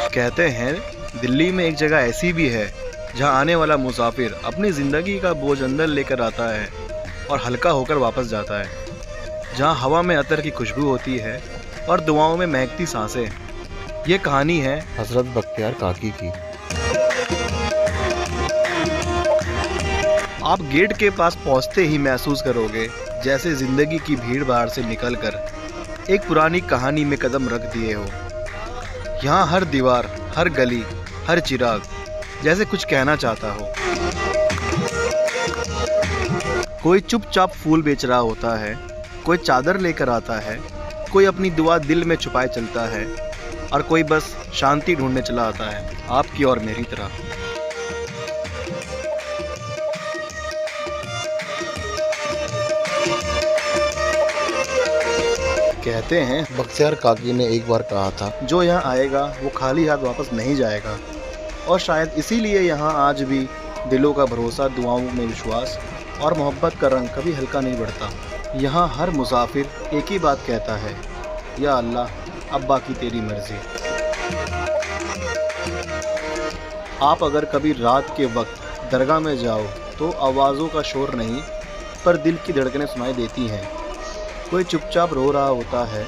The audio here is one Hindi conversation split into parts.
कहते हैं दिल्ली में एक जगह ऐसी भी है जहां आने वाला मुसाफिर अपनी ज़िंदगी का बोझ अंदर लेकर आता है और हल्का होकर वापस जाता है। जहां हवा में अतर की खुशबू होती है और दुआओं में महकती सांसें। ये कहानी है हजरत बख्तियार काकी की। आप गेट के पास पहुंचते ही महसूस करोगे जैसे ज़िंदगी की भीड़ भाड़ से निकलकर एक पुरानी कहानी में कदम रख दिए हो। यहाँ हर दीवार, हर गली, हर चिराग जैसे कुछ कहना चाहता हो। कोई चुपचाप फूल बेच रहा होता है, कोई चादर लेकर आता है, कोई अपनी दुआ दिल में छुपाए चलता है और कोई बस शांति ढूंढने चला आता है, आपकी और मेरी तरह। कहते हैं बख्तियार काकी ने एक बार कहा था, जो यहाँ आएगा वो खाली हाथ वापस नहीं जाएगा। और शायद इसीलिए यहाँ आज भी दिलों का भरोसा, दुआओं में विश्वास और मोहब्बत का रंग कभी हल्का नहीं बढ़ता। यहाँ हर मुसाफिर एक ही बात कहता है, या अल्लाह अब बाकी तेरी मर्जी। आप अगर कभी रात के वक्त दरगाह में जाओ तो आवाज़ों का शोर नहीं पर दिल की धड़कनें सुनाई देती हैं। कोई चुपचाप रो रहा होता है,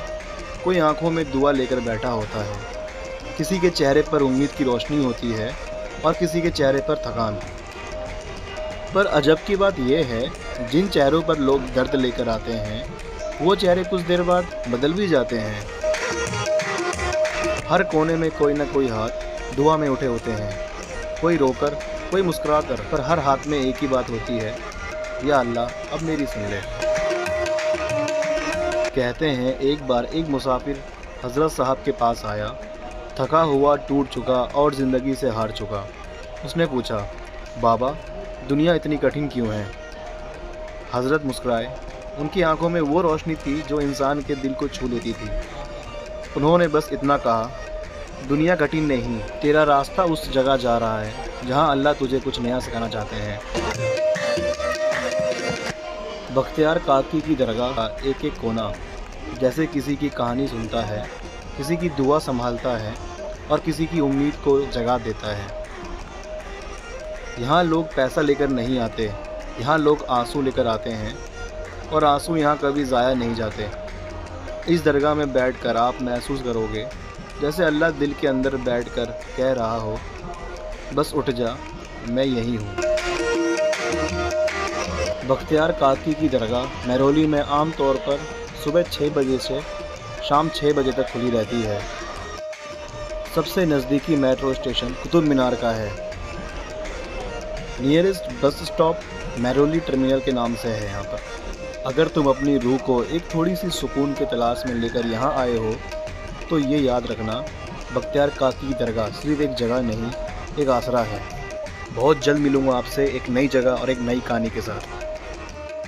कोई आंखों में दुआ लेकर बैठा होता है, किसी के चेहरे पर उम्मीद की रोशनी होती है और किसी के चेहरे पर थकान। पर अजब की बात यह है, जिन चेहरों पर लोग दर्द लेकर आते हैं वो चेहरे कुछ देर बाद बदल भी जाते हैं। हर कोने में कोई ना कोई हाथ दुआ में उठे होते हैं, कोई रोकर, कोई मुस्कुराकर, पर हर हाथ में एक ही बात होती है, या अल्लाह अब मेरी सुन ले। कहते हैं एक बार एक मुसाफिर हज़रत साहब के पास आया, थका हुआ, टूट चुका और ज़िंदगी से हार चुका। उसने पूछा, बाबा दुनिया इतनी कठिन क्यों है? हज़रत मुस्कुराए। उनकी आंखों में वो रोशनी थी जो इंसान के दिल को छू लेती थी। उन्होंने बस इतना कहा, दुनिया कठिन नहीं, तेरा रास्ता उस जगह जा रहा है जहां अल्लाह तुझे कुछ नया सिखाना चाहते हैं। बख्तियार काकी की दरगाह का एक एक कोना जैसे किसी की कहानी सुनता है, किसी की दुआ संभालता है और किसी की उम्मीद को जगा देता है। यहाँ लोग पैसा लेकर नहीं आते, यहाँ लोग आंसू लेकर आते हैं और आंसू यहाँ कभी ज़ाया नहीं जाते। इस दरगाह में बैठकर आप महसूस करोगे जैसे अल्लाह दिल के अंदर बैठकर कह रहा हो, बस उठ जा, मैं यही हूँ। बख्तियार काकी की दरगाह महरौली में आम तौर पर सुबह 6 बजे से शाम 6 बजे तक खुली रहती है। सबसे नज़दीकी मेट्रो स्टेशन कुतुब मीनार का है। Nearest bus stop Mehrauli terminal के नाम से है यहाँ पर। अगर तुम अपनी रूह को एक थोड़ी सी सुकून के तलाश में लेकर यहाँ आए हो तो ये याद रखना, बख्तियार काकी की दरगाह सिर्फ एक जगह नहीं, एक आसरा है। बहुत जल्द मिलूँगा आपसे एक नई जगह और एक नई कहानी के साथ।